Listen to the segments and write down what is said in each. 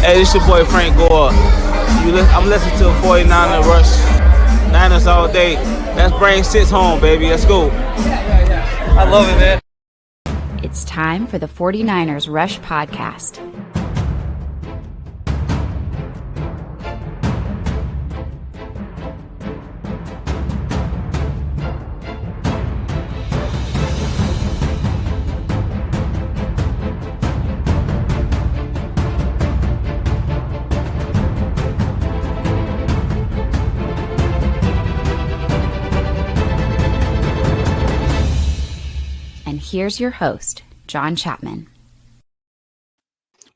Hey, this your boy Frank Gore. I'm listening to 49er Rush. Niners all day. Let's bring six home, baby. Let's go. Yeah. I love it, man. It's time for the 49ers Rush podcast. And here's your host, John Chapman.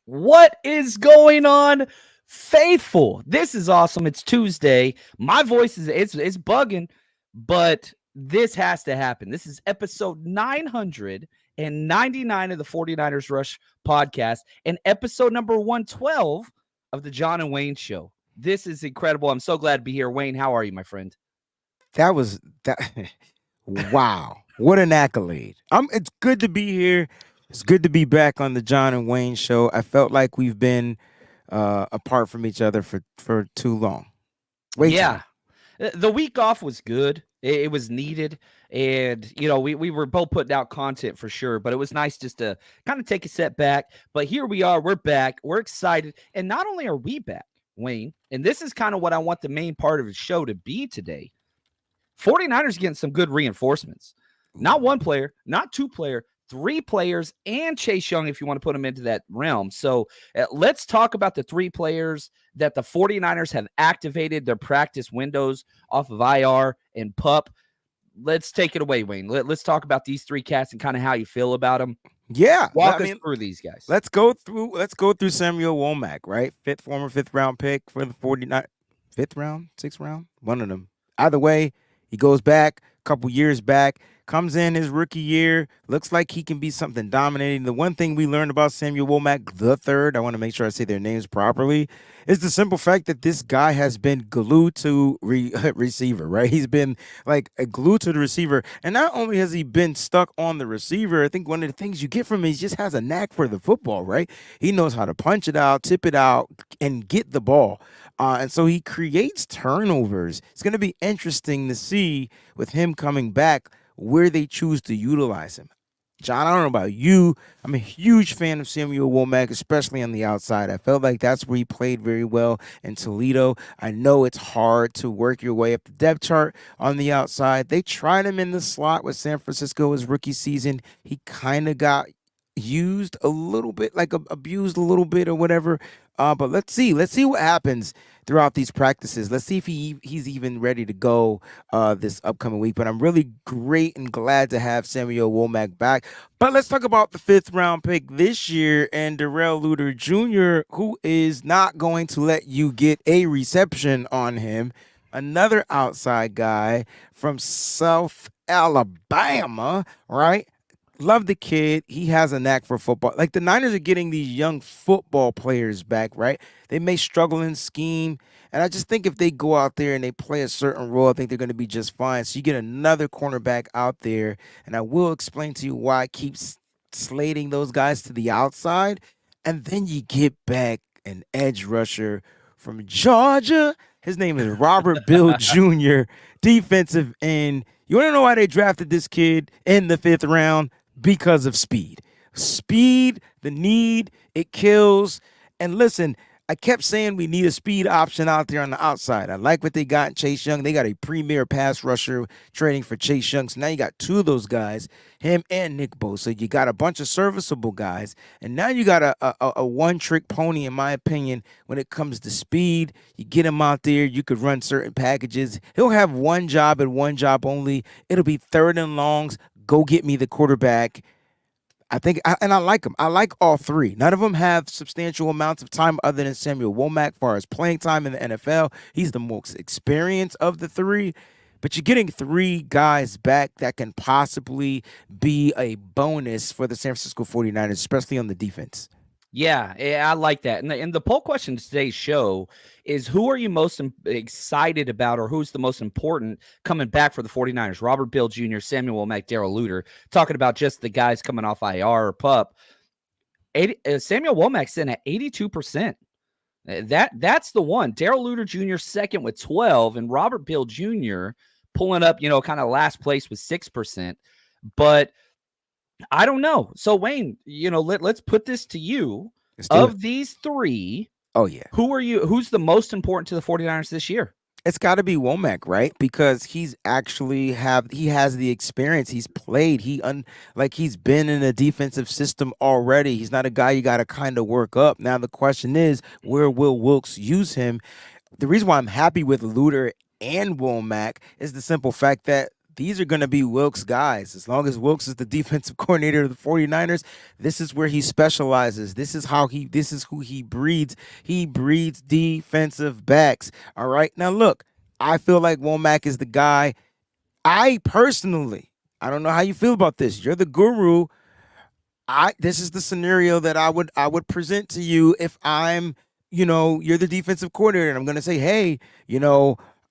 What is going on, faithful? This is awesome. It's Tuesday. My voice is it's bugging, but this has to happen. This is episode 999 of the 49ers Rush podcast and episode number 112 of the John and Wayne show. This is incredible. I'm so glad to be here. Wayne, how are you, my friend? That was that. Wow. What an accolade. It's good to be here. It's good to be back on the John and Wayne show. I felt like we've been apart from each other for too long. Yeah. The week off was good. It was needed. And, you know, we were both putting out content for sure, but it was nice just to kind of take a step back. But here we are. We're back. We're excited. And not only are we back, Wayne, and this is kind of what I want the main part of the show to be today. 49ers getting some good reinforcements. Not one player, not two player, three players, and Chase Young, if you want to put him into that realm. So let's talk about the three players that the 49ers have activated their practice windows off of IR and PUP. Let's take it away, Wayne. Let's talk about these three cats and kind of how you feel about them. Yeah. Walk us through these guys. Let's go through Samuel Womack, right? Former fifth round pick for the 49ers. Fifth round, sixth round, one of them. Either way, he goes back a couple years back. Comes in his rookie year, looks like he can be something dominating. The one thing we learned about Samuel Womack the third, I want to make sure I say their names properly, is the simple fact that this guy has been glued to receiver, right? He's been like glued to the receiver. And not only has he been stuck on the receiver, I think one of the things you get from him is he just has a knack for the football, right? He knows how to punch it out, tip it out, and get the ball. And so he creates turnovers. It's going to be interesting to see with him coming back where they choose to utilize him. John, I don't know about you. I'm a huge fan of Samuel Womack, especially on the outside. I felt like that's where he played very well in Toledo. I know it's hard to work your way up the depth chart on the outside. They tried him in the slot with San Francisco his rookie season. He kind of got used a little bit, like abused a little bit or whatever. But let's see what happens throughout these practices. Let's see if he's even ready to go this upcoming week. But I'm really great and glad to have Samuel Womack back. But let's talk about the fifth round pick this year and Darrell Luter Jr., who is not going to let you get a reception on him. Another outside guy from South Alabama, right? Love the kid. He has a knack for football. Like, the Niners are getting these young football players back, right? They may struggle in scheme. And I just think if they go out there and they play a certain role, I think they're going to be just fine. So you get another cornerback out there. And I will explain to you why I keep slating those guys to the outside. And then you get back an edge rusher from Georgia. His name is Robert Bill Jr., defensive end. You want to know why they drafted this kid in the fifth round? Because of speed. Speed, the need, it kills. And listen, I kept saying we need a speed option out there on the outside. I like what they got in Chase Young. They got a premier pass rusher trading for Chase Young. So now you got two of those guys, him and Nick Bosa. You got a bunch of serviceable guys. And now you got a one-trick pony, in my opinion, when it comes to speed. You get him out there. You could run certain packages. He'll have one job and one job only. It'll be third and longs. Go get me the quarterback. I like them. I like all three. None of them have substantial amounts of time other than Samuel Womack as far as playing time in the NFL. He's the most experienced of the three. But you're getting three guys back that can possibly be a bonus for the San Francisco 49ers, especially on the defense. Yeah, I like that. And the poll question to today's show is, who are you most excited about, or who's the most important coming back for the 49ers? Robert Bill Jr., Samuel Womack, Darrell Luter, talking about just the guys coming off IR or PUP. Samuel Womack's in at 82%. That's the one. Darrell Luter Jr. second with 12, and Robert Bill Jr. pulling up, kind of last place with 6%. But I don't know. So Wayne, let's put this to you. Of these three, oh yeah, who's the most important to the 49ers this year? It's got to be Womack, right? Because he's actually he has the experience. He's played. He's been in a defensive system already. He's not a guy you got to kind of work up. Now the question is, where will Wilks use him? The reason why I'm happy with Luter and Womack is the simple fact that these are going to be Wilks guys. As long as Wilks is the defensive coordinator of the 49ers, this is where he specializes. This is who he breeds. He breeds defensive backs. All right. Now, look, I feel like Womack is the guy. I don't know how you feel about this. You're the guru. This is the scenario that I would present to you if I'm, you're the defensive coordinator, and I'm going to say, hey,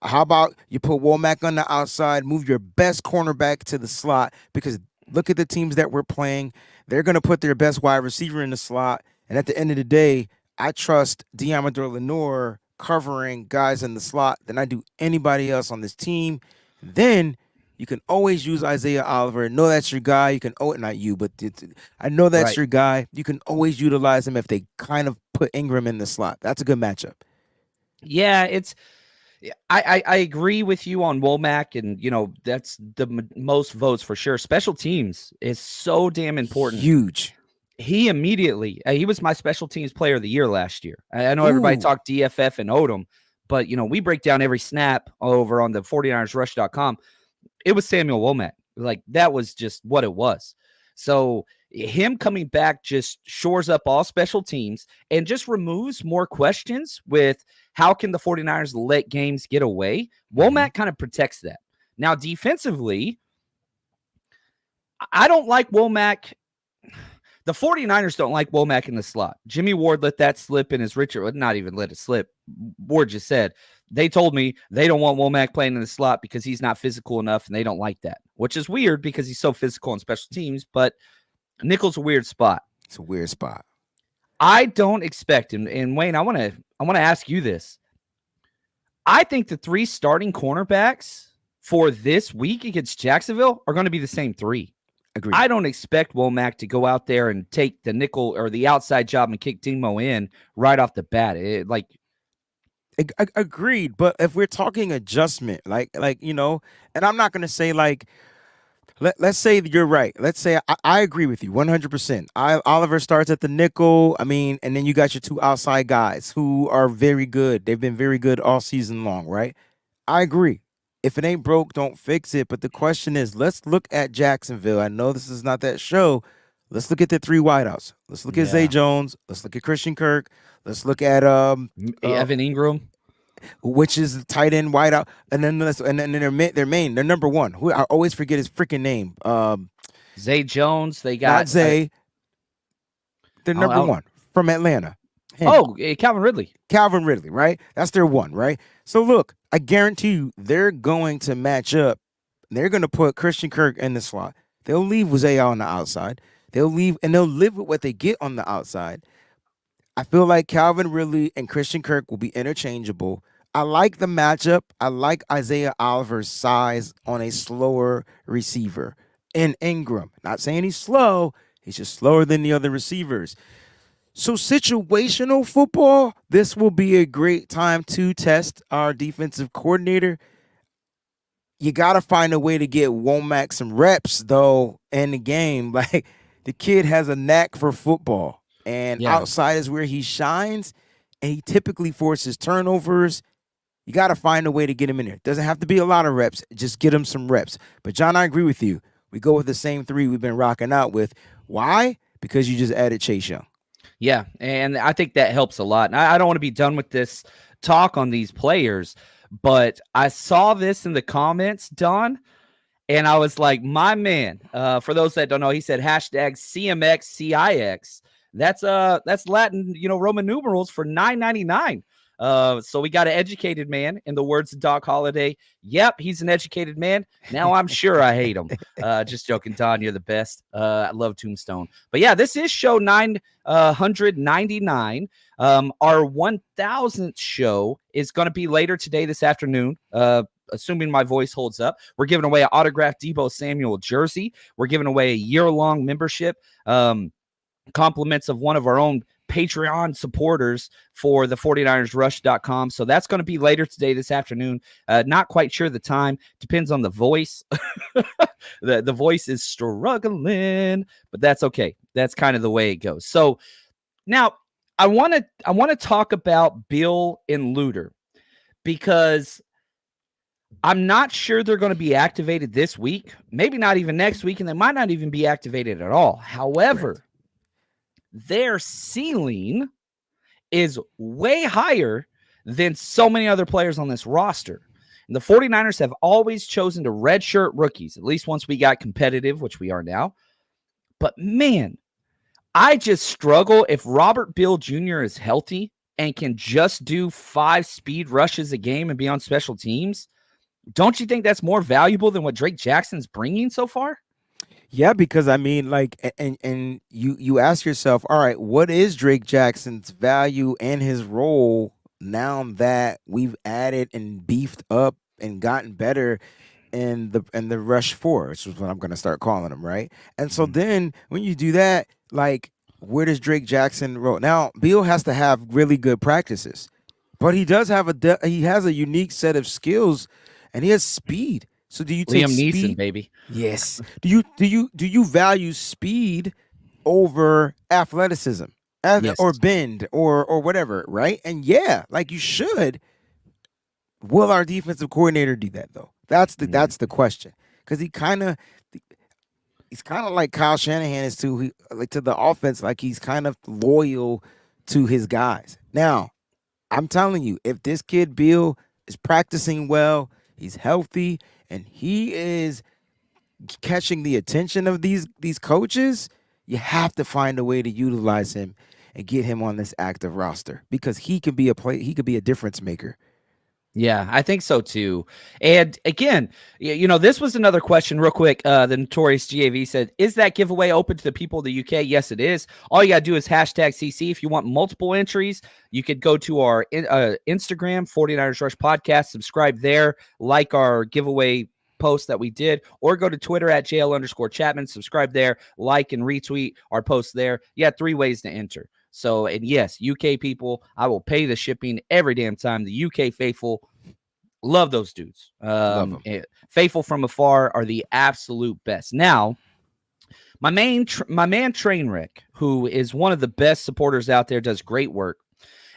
how about you put Womack on the outside, move your best cornerback to the slot, because look at the teams that we're playing. They're going to put their best wide receiver in the slot. And at the end of the day, I trust Deommodore Lenoir covering guys in the slot than I do anybody else on this team. Then you can always use Isaiah Oliver. I know that's your guy. You can, not you, but I know that's your guy. You can always utilize him if they kind of put Ingram in the slot. That's a good matchup. Yeah, I agree with you on Womack, and that's the most votes for sure. Special teams is so damn important. Huge. He immediately he was my special teams player of the year last year. I know everybody talked DFF and Odom, but we break down every snap over on the 49ersrush.com. It was Samuel Womack. Like, that was just what it was. So him coming back just shores up all special teams and just removes more questions with how can the 49ers let games get away. Womack kind of protects that. Now, defensively, I don't like Womack. The 49ers don't like Womack in the slot. Jimmy Ward let that slip in his Richard. Not even let it slip. Ward just said, they told me they don't want Womack playing in the slot because he's not physical enough, and they don't like that, which is weird because he's so physical on special teams, but nickel's a weird spot. It's a weird spot. I don't expect him. And Wayne, I want to ask you this. I think the three starting cornerbacks for this week against Jacksonville are going to be the same three. Agreed. I don't expect Womack to go out there and take the nickel or the outside job and kick Demo in right off the bat. Agreed. But if we're talking adjustment, and I'm not going to say let's say you're right. Let's say I agree with you 100%. Oliver starts at the nickel. And then you got your two outside guys who are very good. They've been very good all season long, right? I agree. If it ain't broke, don't fix it. But the question is, let's look at Jacksonville. I know this is not that show. Let's look at the three wideouts. Let's look at Zay Jones. Let's look at Christian Kirk. Let's look at Evan Ingram, which is the tight end wideout. And then their number one, who I always forget his freaking name. Zay Jones. They got not Zay. They're number one from Atlanta. Calvin Ridley. Calvin Ridley, right? That's their one, right? So look, I guarantee you they're going to match up. They're going to put Christian Kirk in the slot. They'll leave Zay on the outside. They'll live with what they get on the outside. I feel like Calvin Ridley and Christian Kirk will be interchangeable. I like the matchup. I like Isaiah Oliver's size on a slower receiver. And Ingram, not saying he's slow, he's just slower than the other receivers. So situational football, this will be a great time to test our defensive coordinator. You got to find a way to get Womack some reps, though, in the game. Like, the kid has a knack for football, and outside is where he shines, and he typically forces turnovers. You got to find a way to get him in there. Doesn't have to be a lot of reps. Just get him some reps. But, John, I agree with you. We go with the same three we've been rocking out with. Why? Because you just added Chase Young. Yeah, and I think that helps a lot. And I don't want to be done with this talk on these players, but I saw this in the comments, Don, and I was like, my man, for those that don't know, he said hashtag CMXCIX. That's Latin, Roman numerals for $9.99. So we got an educated man, in the words of Doc Holliday. Yep, he's an educated man. Now I'm sure I hate him. Just joking, Don. You're the best. I love Tombstone. But yeah, this is show 999. Our 1000th show is going to be later today, this afternoon. Assuming my voice holds up, we're giving away an autographed Debo Samuel jersey. We're giving away a year-long membership, compliments of one of our own Patreon supporters for the 49ersrush.com. So that's going to be later today, this afternoon. Not quite sure the time. Depends on the voice. The voice is struggling, but that's okay. That's kind of the way it goes. So now I want to talk about Bill and Luter, because I'm not sure they're going to be activated this week, maybe not even next week, and they might not even be activated at all. However, their ceiling is way higher than so many other players on this roster. And the 49ers have always chosen to redshirt rookies, at least once we got competitive, which we are now. But man, I just struggle if Robert Bill Jr. is healthy and can just do 5 speed rushes a game and be on special teams. Don't you think that's more valuable than what Drake Jackson's bringing so far? Yeah, because I mean, like, and you ask yourself, all right, what is Drake Jackson's value and his role now that we've added and beefed up and gotten better in the rush 4, which is what I'm going to start calling him, right? And so then when you do that, like, where does Drake Jackson roll? Now, Beal has to have really good practices, but he does have he has a unique set of skills, and he has speed. So do you take Liam speed? Neeson, baby? Yes. Do you value speed over athleticism, Yes. or bend or whatever, right? And yeah, like you should. Will our defensive coordinator do that though? That's the question, because he's kind of like Kyle Shanahan is to the offense. Like, he's kind of loyal to his guys. Now, I'm telling you, if this kid Bill is practicing well, he's healthy, and he is catching the attention of these coaches, you have to find a way to utilize him and get him on this active roster, because he could be a difference maker. Yeah, I think so too. And again, this was another question real quick. The Notorious GAV said, is that giveaway open to the people of the UK? Yes, it is. All you got to do is hashtag CC. If you want multiple entries, you could go to our Instagram, 49ers Rush Podcast, subscribe there, like our giveaway post that we did, or go to Twitter at JL_Chapman, subscribe there, like and retweet our post there. You got 3 ways to enter. So, and yes, UK people, I will pay the shipping every damn time. The UK faithful, love those dudes. Faithful from afar are the absolute best. Now, my man Trainwreck, who is one of the best supporters out there, does great work.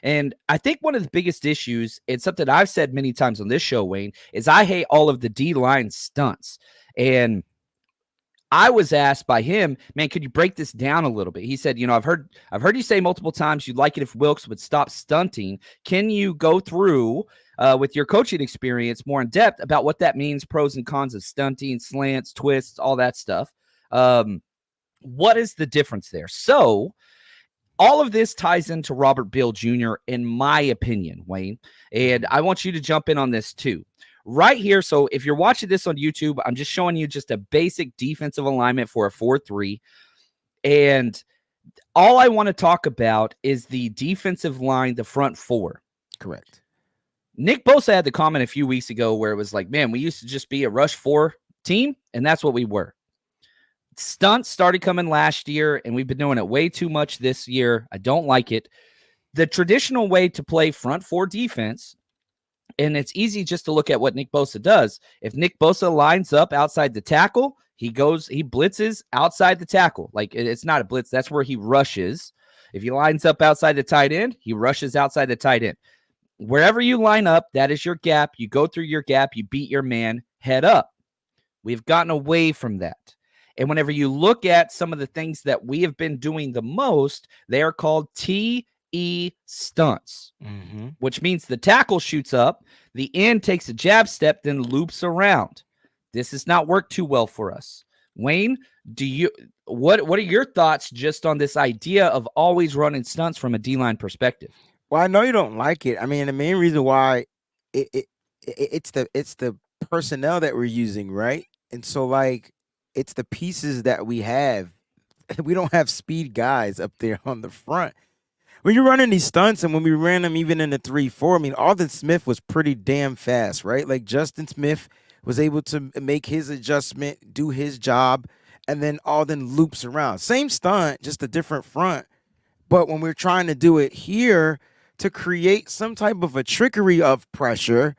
And I think one of the biggest issues, it's something I've said many times on this show, Wayne, is I hate all of the D-line stunts. And I was asked by him, man, could you break this down a little bit? He said, I've heard you say multiple times you'd like it if Wilkes would stop stunting. Can you go through with your coaching experience more in depth about what that means, pros and cons of stunting, slants, twists, all that stuff? What is the difference there? So all of this ties into Robert Bill Jr., in my opinion, Wayne, and I want you to jump in on this too. Right here, so if you're watching this on YouTube, I'm just showing you just a basic defensive alignment for a 4-3. And all I want to talk about is the defensive line, the front 4. Correct. Nick Bosa had the comment a few weeks ago where it was like, man, we used to just be a rush 4 team, and that's what we were. Stunts started coming last year, and we've been doing it way too much this year. I don't like it. The traditional way to play front 4 defense, and it's easy just to look at what Nick Bosa does. If Nick Bosa lines up outside the tackle, he blitzes outside the tackle. Like, it's not a blitz. That's where he rushes. If he lines up outside the tight end, he rushes outside the tight end. Wherever you line up, that is your gap. You go through your gap. You beat your man head up. We've gotten away from that. And whenever you look at some of the things that we have been doing the most, they are called TE stunts, which means the tackle shoots up, the end takes a jab step, then loops around. This has not worked too well for us. Wayne, what are your thoughts just on this idea of always running stunts from a D-line perspective? Well, I know you don't like it. I mean, the main reason why it's the personnel that we're using, right? And so like it's the pieces that we have. We don't have speed guys up there on the front. When you're running these stunts, and when we ran them even in the 3-4, I mean, Alden Smith was pretty damn fast, right? Like Justin Smith was able to make his adjustment, do his job, and then Alden loops around. Same stunt, just a different front. But when we're trying to do it here to create some type of a trickery of pressure,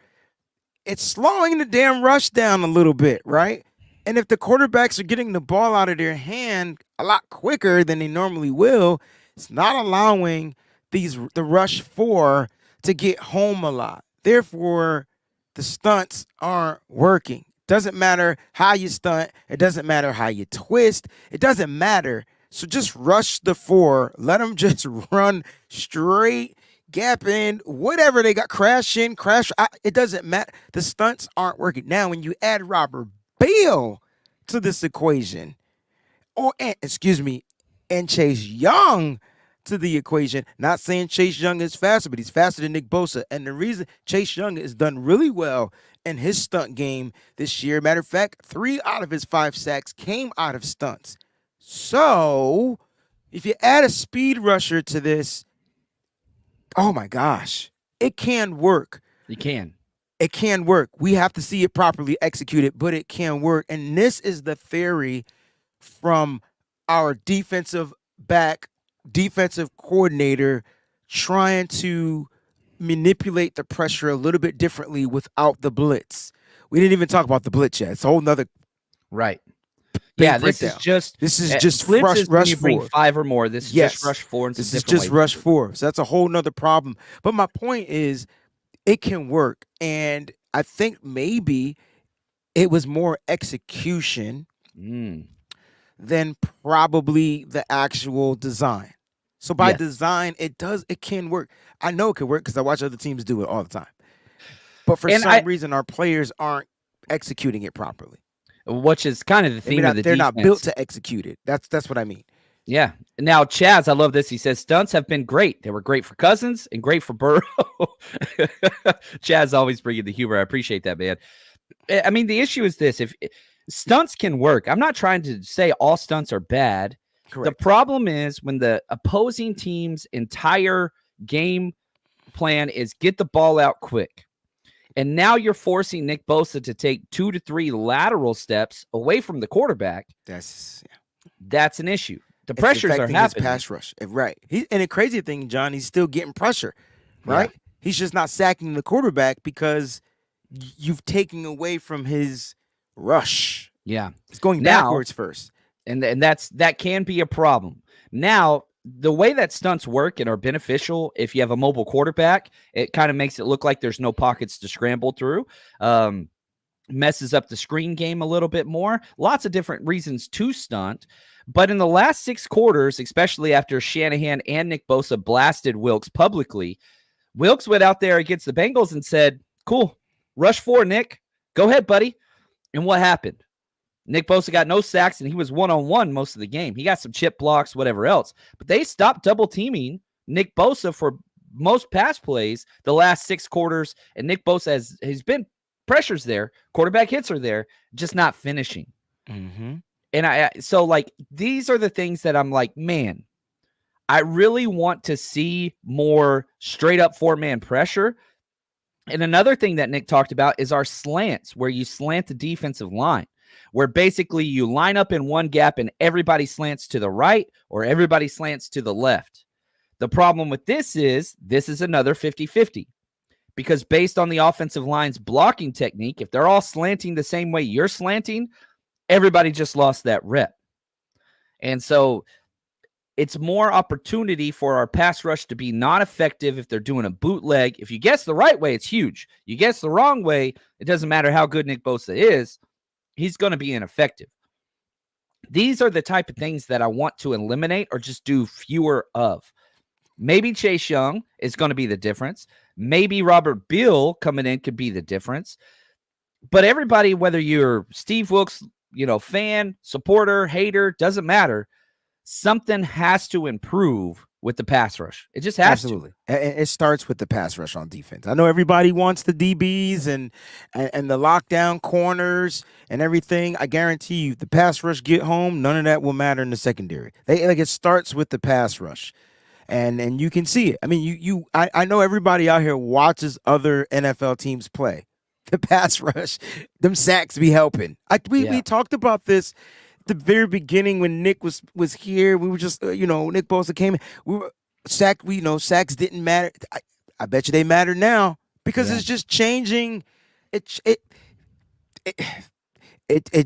it's slowing the damn rush down a little bit, right? And if the quarterbacks are getting the ball out of their hand a lot quicker than they normally will, it's not allowing the rush 4 to get home a lot. Therefore, the stunts aren't working. Doesn't matter how you stunt. It doesn't matter how you twist. It doesn't matter. So just rush the 4. Let them just run straight, gap in, whatever they got, crash in, crash. It doesn't matter. The stunts aren't working. Now, when you add Robert Beal to this equation, and Chase Young to the equation, not saying Chase Young is faster, but he's faster than Nick Bosa. And the reason Chase Young has done really well in his stunt game this year, matter of fact, 3 out of his 5 sacks came out of stunts. So if you add a speed rusher to this, oh my gosh, it can work. You can. It can work. We have to see it properly executed, but it can work. And this is the theory from our defensive coordinator trying to manipulate the pressure a little bit differently without the blitz. We didn't even talk about the blitz yet. It's a whole nother right. Yeah, this breakdown. is just rush, is when you bring four. 5 or more. This is just rush 4. And this is just rush 4. So that's a whole nother problem. But my point is, it can work, and I think maybe it was more execution than probably the actual design. So by design, it can work. I know it can work because I watch other teams do it all the time. But for some reason, our players aren't executing it properly. Which is kind of the theme of the they're defense. Not built to execute it. That's what I mean. Yeah. Now, Chaz, I love this. He says, stunts have been great. They were great for Cousins and great for Burrow. Chaz always bringing the humor. I appreciate that, man. I mean, the issue is this. If stunts can work, I'm not trying to say all stunts are bad. Correct. The problem is when the opposing team's entire game plan is get the ball out quick. And now you're forcing Nick Bosa to take 2 to 3 lateral steps away from the quarterback. That's an issue. The pressures are happening. His pass rush, right? And the crazy thing, John, he's still getting pressure, right? Yeah. He's just not sacking the quarterback because you've taken away from his rush. Yeah, he's going backwards first, and that can be a problem. Now, the way that stunts work and are beneficial, if you have a mobile quarterback, it kind of makes it look like there's no pockets to scramble through. Messes up the screen game a little bit more. Lots of different reasons to stunt. But in the last 6 quarters, especially after Shanahan and Nick Bosa blasted Wilkes publicly, Wilkes went out there against the Bengals and said, cool, rush 4, Nick. Go ahead, buddy. And what happened? Nick Bosa got no sacks, and he was one-on-one most of the game. He got some chip blocks, whatever else. But they stopped double-teaming Nick Bosa for most pass plays the last 6 quarters, and Nick Bosa has been pressures there. Quarterback hits are there, just not finishing. Mm-hmm. And so like these are the things that I'm like, man, I really want to see more straight up 4-man pressure. And another thing that Nick talked about is our slants, where you slant the defensive line, where basically you line up in one gap and everybody slants to the right or everybody slants to the left. The problem with this is another 50-50. Because based on the offensive line's blocking technique, if they're all slanting the same way you're slanting, everybody just lost that rep. And so it's more opportunity for our pass rush to be not effective if they're doing a bootleg. If you guess the right way, it's huge. You guess the wrong way, it doesn't matter how good Nick Bosa is, he's going to be ineffective. These are the type of things that I want to eliminate or just do fewer of. Maybe Chase Young is going to be the difference. Maybe Robert Beal coming in could be the difference. But everybody, whether you're Steve Wilkes, fan, supporter, hater, doesn't matter. Something has to improve with the pass rush. It just has Absolutely. It starts with the pass rush on defense. I know everybody wants the DBs and the lockdown corners and everything. I guarantee you, the pass rush get home, none of that will matter in the secondary. It starts with the pass rush. And you can see it. I mean, I know everybody out here watches other NFL teams play. The pass rush, them sacks be helping. We talked about this at the very beginning when Nick was here. We were just Nick Bosa came in. We were sacks didn't matter. I bet you they matter now because it's just changing. It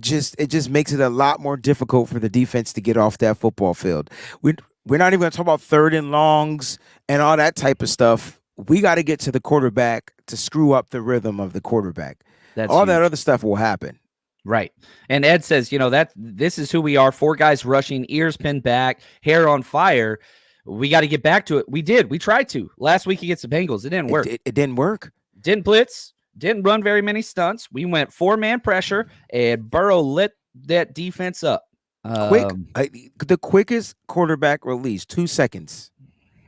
just makes it a lot more difficult for the defense to get off that football field. We're not even going to talk about third and longs and all that type of stuff. We got to get to the quarterback to screw up the rhythm of the quarterback. That's all huge. that other stuff will happen. Right. And Ed says, that this is who we are. 4 guys rushing, ears pinned back, hair on fire. We got to get back to it. We did. We tried to. Last week against the Bengals. It didn't work. It didn't work. Didn't blitz. Didn't run very many stunts. We went 4-man pressure, and Burrow lit that defense up. The quickest quarterback release, 2 seconds.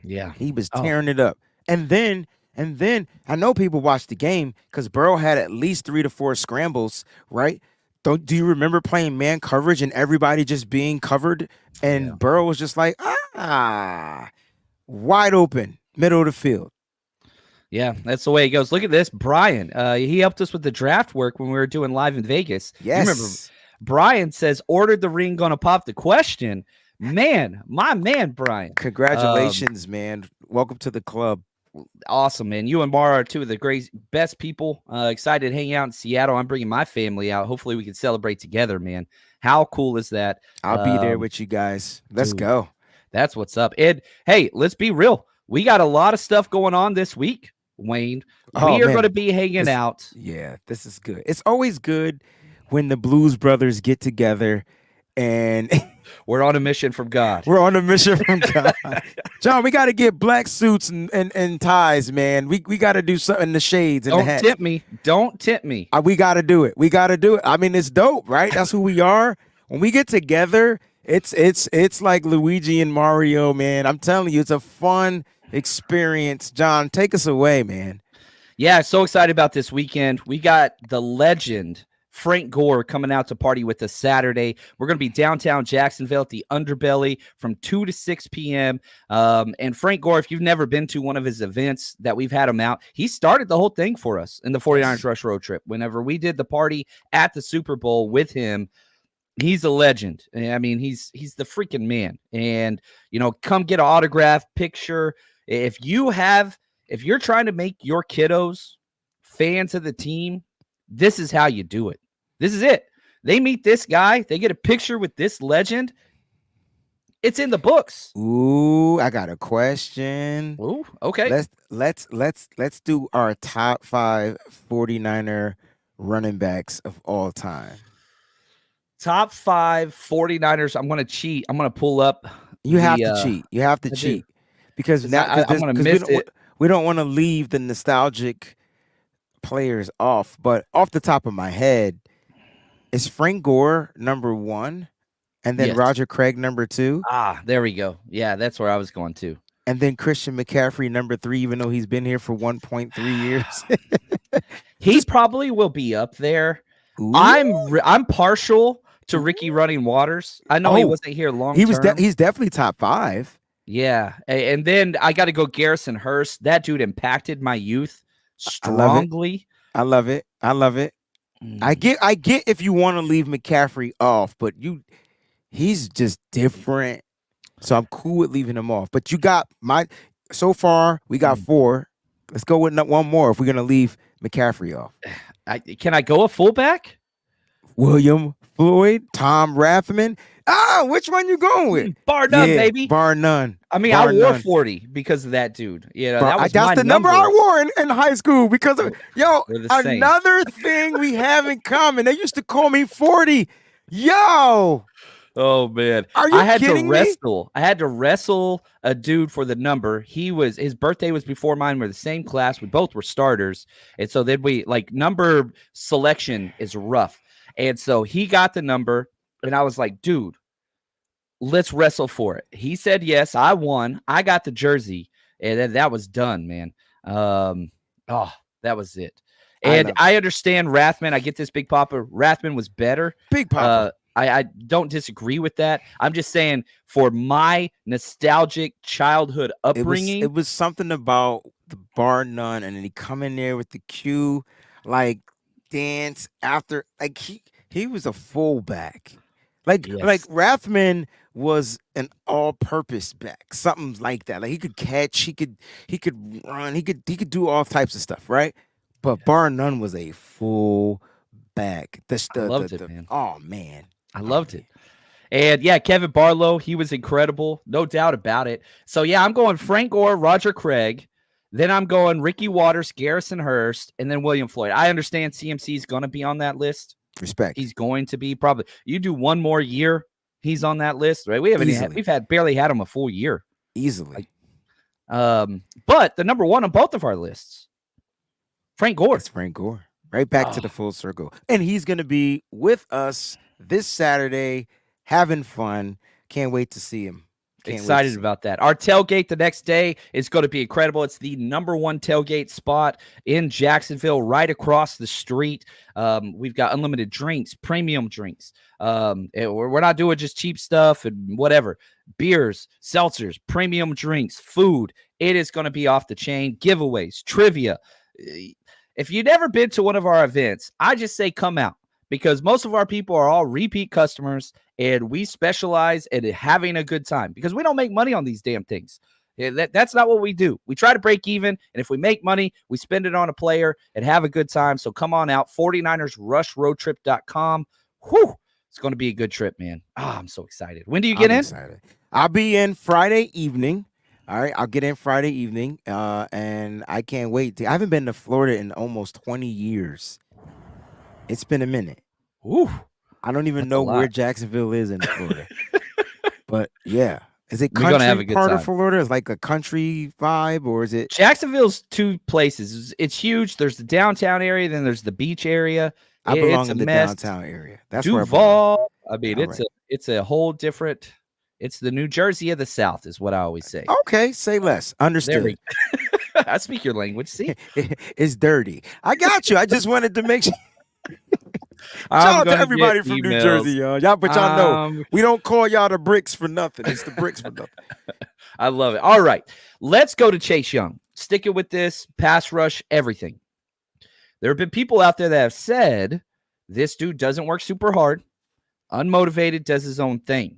Yeah. He was tearing it up. And then I know people watched the game because Burrow had at least 3 to 4 scrambles, right? Do you remember playing man coverage and everybody just being covered? And Burrow was just like, wide open, middle of the field. Yeah, that's the way it goes. Look at this. Brian, he helped us with the draft work when we were doing live in Vegas. Yes. You remember, Brian says, ordered the ring, gonna pop the question. Man, my man, Brian. Congratulations, man. Welcome to the club. Awesome, man. You and Mara are 2 of the best people. Excited to hang out in Seattle. I'm bringing my family out. Hopefully we can celebrate together, man. How cool is that? I'll be there with you guys. Let's go. That's what's up. Ed, hey, let's be real. We got a lot of stuff going on this week, Wayne. We are going to be hanging out. Yeah, this is good. It's always good when the Blues Brothers get together and we're on a mission from God. We're on a mission from God. John, we got to get black suits and ties, man. We got to do something in the shades and the hats. Don't tempt me. We got to do it. We got to do it. I mean, it's dope, right? That's who we are. When we get together, it's like Luigi and Mario, man. I'm telling you, it's a fun experience. John, take us away, man. Yeah, so excited about this weekend. We got the legend Frank Gore coming out to party with us Saturday. We're going to be downtown Jacksonville at the Underbelly from 2 to 6 p.m. And Frank Gore, if you've never been to one of his events that we've had him out, he started the whole thing for us in the 49ers Rush Road Trip. Whenever we did the party at the Super Bowl with him, he's a legend. I mean, he's the freaking man. And, come get an autograph, picture. If you're trying to make your kiddos fans of the team, this is how you do it. This is it. They meet this guy. They get a picture with this legend. It's in the books. Ooh, I got a question. Ooh, okay. Let's do our top 5 49er running backs of all time. Top 5 49ers. I'm going to cheat. I'm going to pull up. You have to cheat. You have to cheat. Because now I'm going to miss it. We don't want to leave the nostalgic players off. But off the top of my head, is Frank Gore number 1? And then Roger Craig number 2? There we go. Yeah, that's where I was going to. And then Christian McCaffrey number 3, even though he's been here for 1.3 years. He probably will be up there. Ooh. I'm partial to Ricky Running Waters. I know he wasn't here long term. He's definitely top 5. Yeah. And then I got to go Garrison Hurst. That dude impacted my youth strongly. I love it. I get if you want to leave McCaffrey off, but he's just different. So I'm cool with leaving him off. But you got so far we got 4. Let's go with one more if we're gonna leave McCaffrey off. Can I go a fullback? William Floyd, Tom Rathman. Which one you going with? Bar none, baby. Bar none. I mean, I wore 40 because of that dude. That's the number I wore in high school because of another thing we have in common. They used to call me 40. Yo. Oh man. Are you kidding me? I had to wrestle a dude for the number. His birthday was before mine. We're the same class. We both were starters. And so then number selection is rough. And so he got the number and I was like, dude, let's wrestle for it. He said yes. I won. I got the jersey, and then that was done, man. That was it. And I understand Rathman. I get this, Big Papa. Rathman was better. Big Papa. I don't disagree with that. I'm just saying, for my nostalgic childhood upbringing, it was something about the bar none, and then he come in there with the cue, like dance after, like he was a fullback, like Rathman was an all-purpose back, something like that. Like he could catch, he could run, he could do all types of stuff, right? But bar none was a full back. I loved it, man. Oh man. I loved it. And yeah, Kevin Barlow, he was incredible. No doubt about it. So yeah, I'm going Frank Gore, Roger Craig. Then I'm going Ricky Waters, Garrison Hurst, and then William Floyd. I understand CMC is going to be on that list. Respect. He's going to be probably. You do one more year, he's on that list, right? We've barely had him a full year. Easily. But the number one on both of our lists, Frank Gore. It's Frank Gore. Right back to the full circle. And he's going to be with us this Saturday, having fun. Can't wait to see him. Excited about that. Our tailgate the next day is going to be incredible. It's the number one tailgate spot in Jacksonville, right across the street. We've got unlimited drinks, premium drinks. We're not doing just cheap stuff and whatever. Beers, seltzers, premium drinks, food. It is going to be off the chain. Giveaways, trivia. If you've never been to one of our events, I just say come out, because most of our people are all repeat customers, and we specialize in having a good time because we don't make money on these damn things. That's not what we do. We try to break even, and if we make money, we spend it on a player and have a good time. So come on out, 49ersrushroadtrip.com. Whew, it's going to be a good trip, man. I'm so excited. When do you get in? Excited. I'll be in Friday evening. All right, I'll get in Friday evening, and I can't wait. I haven't been to Florida in almost 20 years. It's been a minute. Ooh, I don't even know where Jacksonville is in Florida. But yeah, is it country part of Florida? Is like a country vibe, or is it? Jacksonville's two places. It's huge. There's the downtown area, then there's the beach area. I belong in the downtown area. That's Duval. where I belong. I mean, it's a whole different. It's the New Jersey of the South, is what I always say. Okay, say less. Understood. I speak your language. See, it's dirty. I got you. I just wanted to make sure. Shout out to everybody from New Jersey, y'all. But y'all know we don't call y'all the bricks for nothing. It's the bricks for nothing. I love it. All right, let's go to Chase Young. Sticking with this pass rush, everything. There have been people out there that have said this dude doesn't work super hard, unmotivated, does his own thing.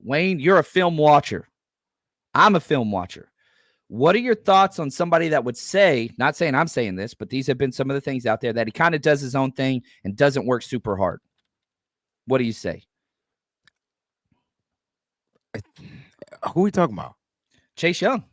Wayne, you're a film watcher. I'm a film watcher. What are your thoughts on somebody that would say, not saying I'm saying this, but these have been some of the things out there that he kind of does his own thing and doesn't work super hard? What do you say? Who are we talking about? Chase Young.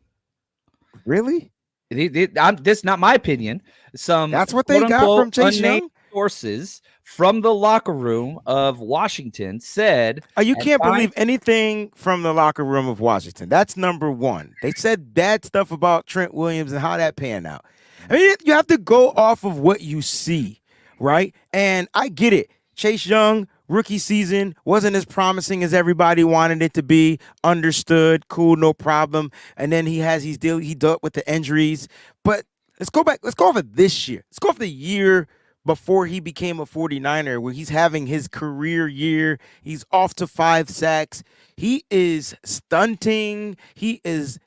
Really? This is not my opinion. That's what they got from Chase Young? Sources from the locker room of Washington said, you can't believe anything from the locker room of Washington. That's number one. They said bad stuff about Trent Williams and how that panned out. I mean, you have to go off of what you see, right? And I get it. Chase Young, rookie season, wasn't as promising as everybody wanted it to be. Understood, cool, no problem. And then he dealt with the injuries. But let's go back. Let's go over this year. Let's go over the year before he became a 49er, where he's having his career year. He's off to 5 sacks. He is stunting. He is,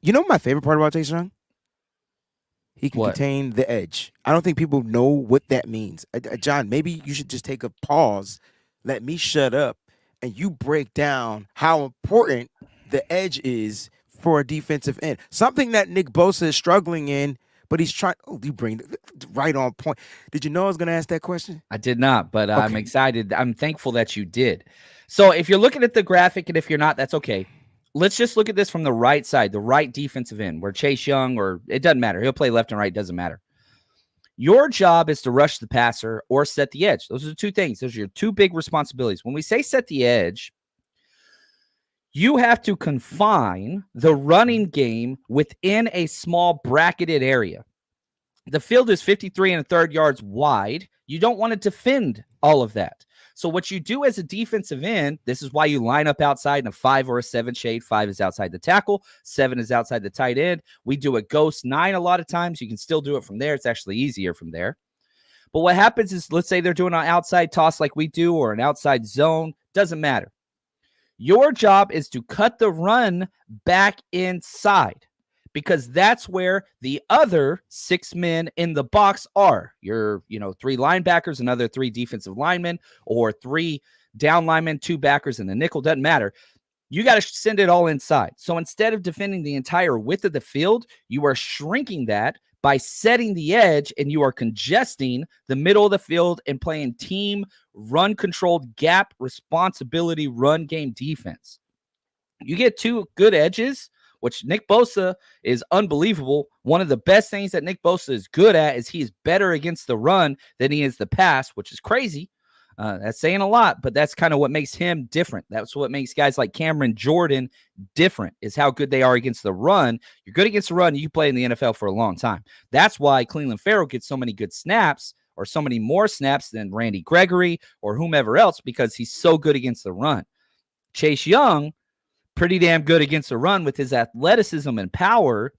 my favorite part about Chase Young? He can contain the edge. I don't think people know what that means. John, maybe you should just take a pause, let me shut up, and you break down how important the edge is for a defensive end. Something that Nick Bosa is struggling in, but he's trying. Oh, you bring it right on point. Did you know I was going to ask that question? I did not, but okay. I'm excited. I'm thankful that you did. So if you're looking at the graphic, and if you're not, that's okay. Let's just look at this from the right side, the right defensive end, where Chase Young, or it doesn't matter. He'll play left and right. Doesn't matter. Your job is to rush the passer or set the edge. Those are the two things. Those are your two big responsibilities. When we say set the edge, you have to confine the running game within a small bracketed area. The field is 53 1/3 yards wide. You don't want to defend all of that. So what you do as a defensive end, this is why you line up outside in a 5 or a 7 shade. 5 is outside the tackle. 7 is outside the tight end. We do a ghost 9 a lot of times. You can still do it from there. It's actually easier from there. But what happens is, let's say they're doing an outside toss like we do or an outside zone. Doesn't matter. Your job is to cut the run back inside, because that's where the other 6 men in the box are. Your, 3 linebackers, another 3 defensive linemen, or 3 down linemen, 2 backers, and the nickel. Doesn't matter. You got to send it all inside. So instead of defending the entire width of the field, you are shrinking that by setting the edge, and you are congesting the middle of the field and playing team run-controlled gap responsibility run game defense. You get 2 good edges, which Nick Bosa is unbelievable. One of the best things that Nick Bosa is good at is he is better against the run than he is the pass, which is crazy. That's saying a lot, but that's kind of what makes him different. That's what makes guys like Cameron Jordan different, is how good they are against the run. You're good against the run, you play in the NFL for a long time. That's why Cleveland Farrell gets so many good snaps, or so many more snaps than Randy Gregory or whomever else, because he's so good against the run. Chase Young, pretty damn good against the run with his athleticism and power.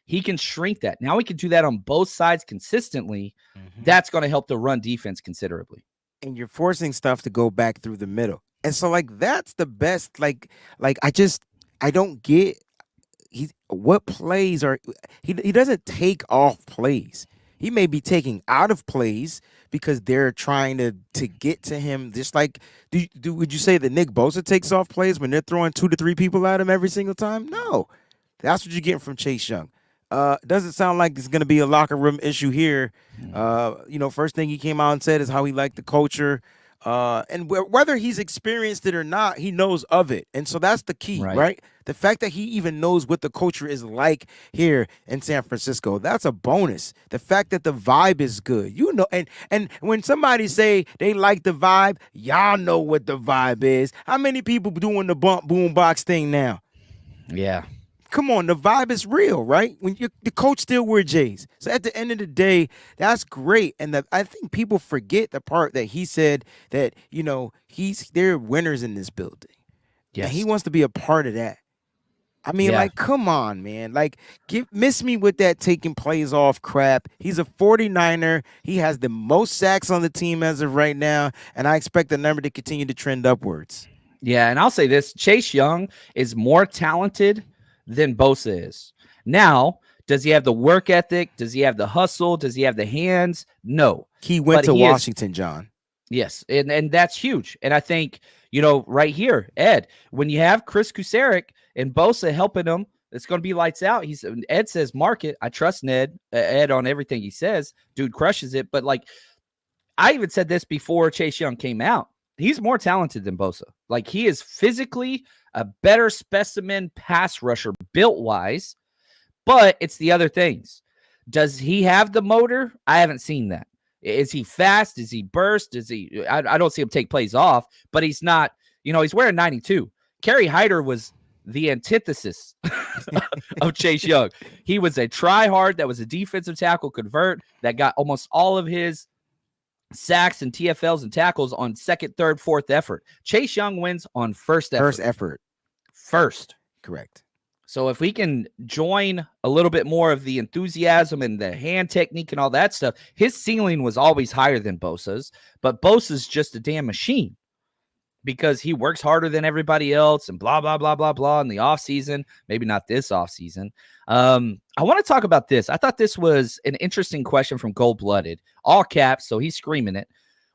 He can shrink that. Now he can do that on both sides consistently. Mm-hmm. That's going to help the run defense considerably. And you're forcing stuff to go back through the middle. And so, that's the best. I don't get what plays are. He doesn't take off plays. He may be taking out of plays because they're trying to get to him. Just like, would you say that Nick Bosa takes off plays when they're throwing 2 to 3 people at him every single time? No. That's what you're getting from Chase Young. Doesn't sound like there's going to be a locker room issue here. First thing he came out and said is how he liked the culture. And whether he's experienced it or not, he knows of it. And so that's the key, right? The fact that he even knows what the culture is like here in San Francisco, that's a bonus. The fact that the vibe is good, and when somebody say they like the vibe, y'all know what the vibe is. How many people doing the bump boom box thing now? Yeah. Come on, the vibe is real, right? When the coach still wear J's. So at the end of the day, that's great. And I think people forget the part that he said that, they're winners in this building. Yes. And he wants to be a part of that. I mean, come on, man. Miss me with that taking plays off crap. He's a 49er. He has the most sacks on the team as of right now, and I expect the number to continue to trend upwards. Yeah, and I'll say this. Chase Young is more talented than Bosa is. Now, does he have the work ethic? Does he have the hustle? Does he have the hands? No. He went to Washington, John. Yes, and that's huge. And I think, right here, Ed, when you have Chris Kusarek and Bosa helping him, it's going to be lights out. Ed says mark it. I trust Ed on everything he says. Dude crushes it. But I even said this before Chase Young came out. He's more talented than Bosa. He is physically a better specimen pass rusher built-wise, but it's the other things. Does he have the motor? I haven't seen that. Is he fast? Is he burst? I don't see him take plays off, but he's not, he's wearing 92. Kerry Hyder was the antithesis of Chase Young. He was a try-hard that was a defensive tackle convert that got almost all of his sacks and TFLs and tackles on second, third, fourth effort. Chase Young wins on first effort. First. Correct. So if we can join a little bit more of the enthusiasm and the hand technique and all that stuff, his ceiling was always higher than Bosa's, but Bosa's just a damn machine because he works harder than everybody else and blah, blah, blah, blah, blah in the offseason. Maybe not this offseason. I want to talk about this. I thought this was an interesting question from Gold Blooded, all caps, so he's screaming it.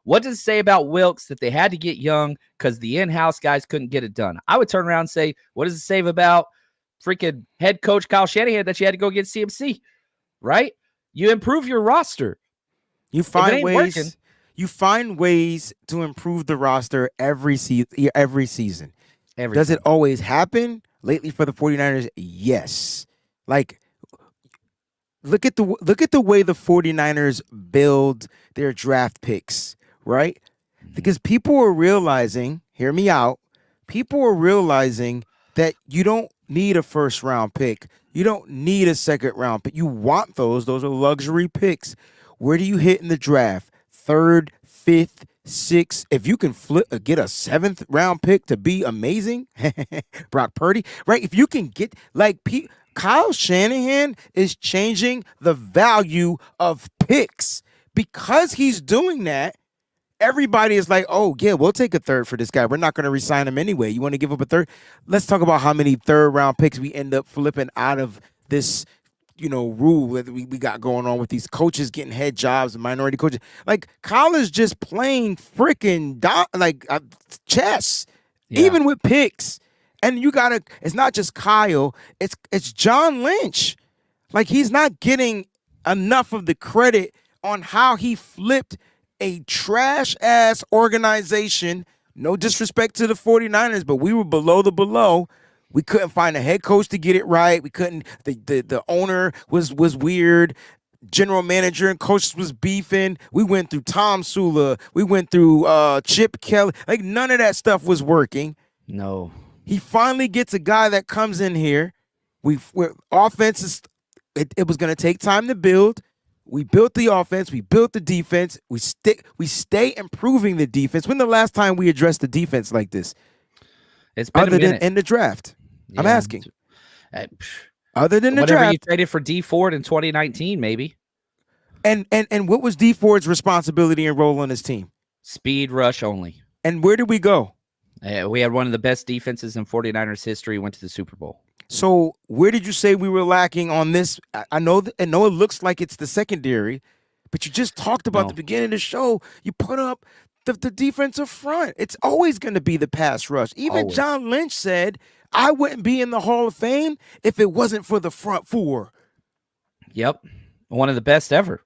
What does it say about Wilkes that they had to get Young because the in-house guys couldn't get it done? I would turn around and say, what does it say about freaking head coach Kyle Shanahan that you had to go get CMC, right? You improve your roster. You find ways. You find ways to improve the roster every season. Does it always happen? Lately for the 49ers, yes. Look at the way the 49ers build their draft picks, right? Because people are realizing, hear me out, people are realizing that you don't need a first round pick. You don't need a second round pick. You want those. Those are luxury picks. Where do you hit in the draft? Third, fifth, 6. If you can get a 7th round pick to be amazing, Brock Purdy, right? If you can get like Kyle Shanahan is changing the value of picks because he's doing that. Everybody is like, oh, yeah, we'll take a 3rd for this guy. We're not going to re-sign him anyway. You want to give up a 3rd? Let's talk about how many 3rd-round picks we end up flipping out of this, rule that we got going on with these coaches getting head jobs and minority coaches. Like, Kyle is just playing freaking chess, even with picks. And it's not just Kyle, it's John Lynch. Like, he's not getting enough of the credit on how he flipped a trash-ass organization. No disrespect to the 49ers, but we were below the below. We couldn't find a head coach to get it right. We couldn't. The owner was weird. General manager and coaches was beefing. We went through Tom Sula. We went through Chip Kelly. Like, none of that stuff was working. No. He finally gets a guy that comes in here. Offense is. It was going to take time to build. We built the offense. We built the defense. We stay improving the defense. When the last time we addressed the defense like this? It's been other a minute. Than in the draft. Yeah. I'm asking. Other than the whatever draft. You traded for D Ford in 2019, maybe. And what was D Ford's responsibility and role on his team? Speed rush only. And where did we go? We had one of the best defenses in 49ers history. Went to the Super Bowl. So where did you say we were lacking on this? I know it looks like it's the secondary, but you just talked about the beginning of the show. You put up the defensive front. It's always going to be the pass rush. Even Always. John Lynch said, I wouldn't be in the Hall of Fame if it wasn't for the front 4. Yep. One of the best ever.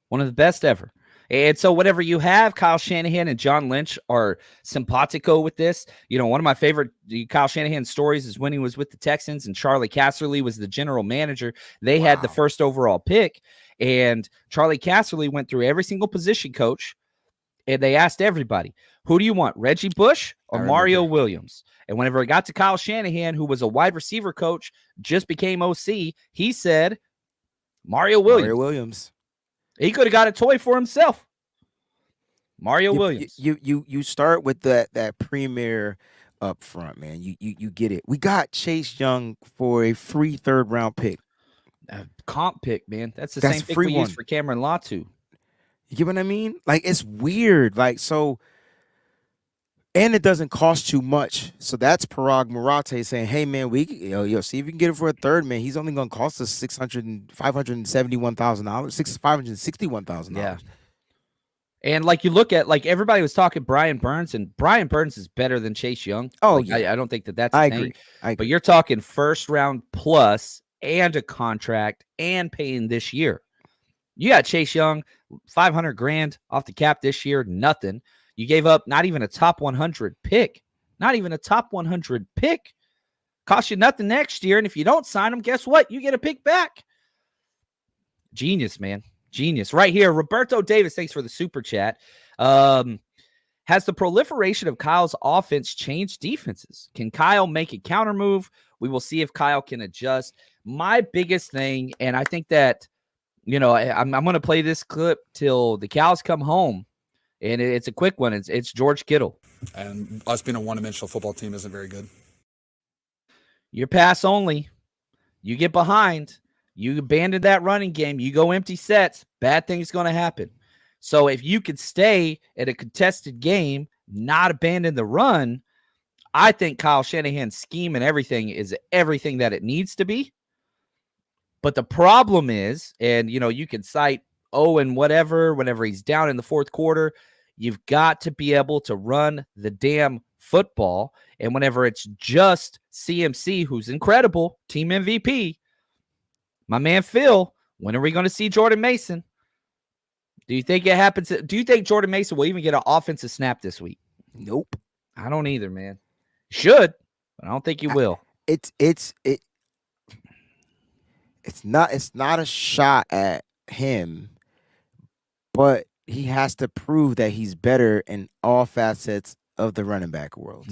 One of the best ever. And so whatever you have, Kyle Shanahan and John Lynch are simpatico with this. One of my favorite Kyle Shanahan stories is when he was with the Texans and Charlie Casserly was the general manager. They had the 1st overall pick, and Charlie Casserly went through every single position coach, and they asked everybody, who do you want, Reggie Bush or Mario Williams? And whenever it got to Kyle Shanahan, who was a wide receiver coach, just became OC, he said Mario Williams. He could have got a toy for himself. Mario Williams. You start with that premier up front, man. You get it. We got Chase Young for a free 3rd round pick. A comp pick, man. That's the same pick we used for Cameron Latu. You get what I mean? Like, it's weird. Like, so, and it doesn't cost too much. So that's Parag Marate saying, hey, man, see if you can get it for a 3rd, man. He's only going to cost us $561,000. Yeah. And like you look at, like everybody was talking Brian Burns, and Brian Burns is better than Chase Young. Oh, like, yeah. I don't think that's a I thing. agree. But you're talking 1st round plus and a contract and paying this year. You got Chase Young, $500,000 off the cap this year, nothing. You gave up not even a top 100 pick. Not even a top 100 pick. Cost you nothing next year, and if you don't sign him, guess what? You get a pick back. Genius, man. Genius. Right here, Roberto Davis, thanks for the super chat. Has the proliferation of Kyle's offense changed defenses? Can Kyle make a counter move? We will see if Kyle can adjust. My biggest thing, and I think that, I'm going to play this clip till the cows come home, and it's a quick one. It's George Kittle. And us being a one-dimensional football team isn't very good. You're pass only. You get behind. You abandon that running game. You go empty sets. Bad things going to happen. So if you could stay at a contested game, not abandon the run, I think Kyle Shanahan's scheme and everything is everything that it needs to be. But the problem is, and you can cite and whatever, whenever he's down in the 4th quarter, you've got to be able to run the damn football. And whenever it's just CMC, who's incredible, team MVP, my man Phil, when are we going to see Jordan Mason? Do you think it happens? Do you think Jordan Mason will even get an offensive snap this week? Nope. I don't either, man. Should, but I don't think he will. It's not a shot at him, but he has to prove that he's better in all facets of the running back world.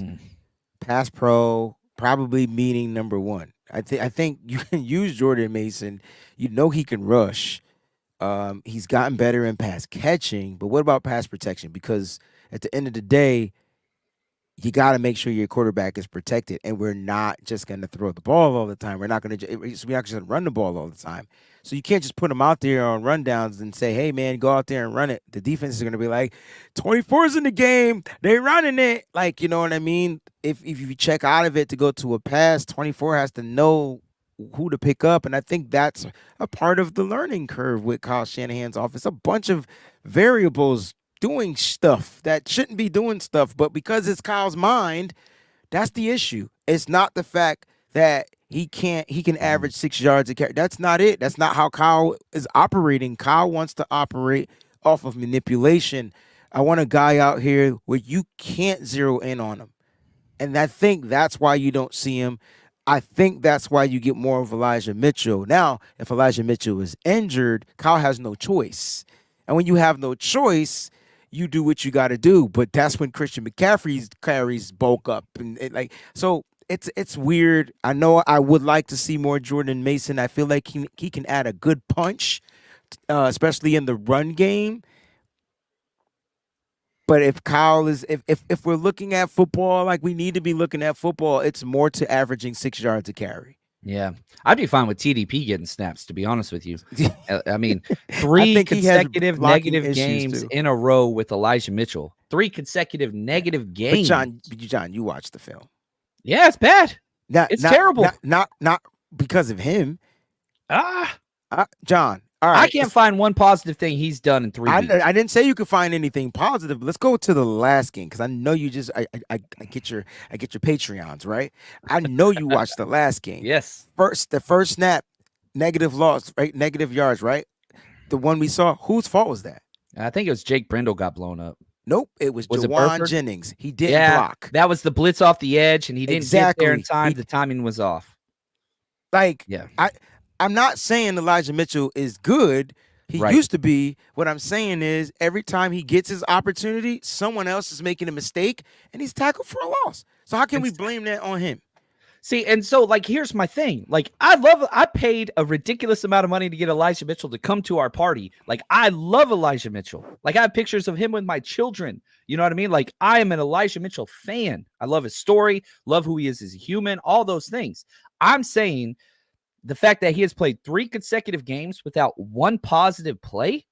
Pass pro, probably meaning number 1. I think you can use Jordan Mason. He can rush. He's gotten better in pass catching, but what about pass protection? Because at the end of the day, you got to make sure your quarterback is protected, and we're not just going to throw the ball all the time. We're not going to run the ball all the time. So you can't just put them out there on rundowns and say, "Hey, man, go out there and run it." The defense is going to be like, 24's in the game. They're running it. Like, you know what I mean? If you check out of it to go to a pass, 24 has to know who to pick up, and I think that's a part of the learning curve with Kyle Shanahan's offense. A bunch of variables doing stuff that shouldn't be doing stuff, but because it's Kyle's mind, that's the issue. It's not the fact that he can average 6 yards a carry. That's not it. That's not how Kyle is operating. Kyle wants to operate off of manipulation. I want a guy out here where you can't zero in on him. And I think that's why you don't see him. I think that's why you get more of Elijah Mitchell. Now, if Elijah Mitchell is injured, Kyle has no choice. And when you have no choice, you do what you got to do. But that's when Christian McCaffrey's carries bulk up. And so it's weird. I know I would like to see more Jordan Mason. I feel like he can add a good punch, especially in the run game. But if Kyle is if we're looking at football like we need to be looking at football, it's more to averaging 6 yards a carry. Yeah, I'd be fine with TDP getting snaps, to be honest with you. I mean, 3 consecutive negative games in a row with Elijah Mitchell. 3 consecutive negative games. But John, you watched the film. Yeah, it's bad. It's terrible. Not because of him. John. All right. I can't find one positive thing he's done in 3 weeks. I didn't say you could find anything positive. But let's go to the last game because I know you just I get your Patreons, right? I know you watched the last game. Yes. The first snap, negative loss, right? Negative yards, right? The one we saw. Whose fault was that? I think it was Jake Brindle got blown up. Nope, it was Jawan Jennings. He didn't block. That was the blitz off the edge, and he didn't get there in time. The timing was off. I'm not saying Elijah Mitchell is good. He used to be. What I'm saying is every time he gets his opportunity, someone else is making a mistake, and he's tackled for a loss. So how can we blame that on him? See, and so, here's my thing. I paid a ridiculous amount of money to get Elijah Mitchell to come to our party. I love Elijah Mitchell. I have pictures of him with my children. You know what I mean? I am an Elijah Mitchell fan. I love his story, love who he is as a human, all those things. I'm saying the fact that he has played 3 consecutive games without one positive play,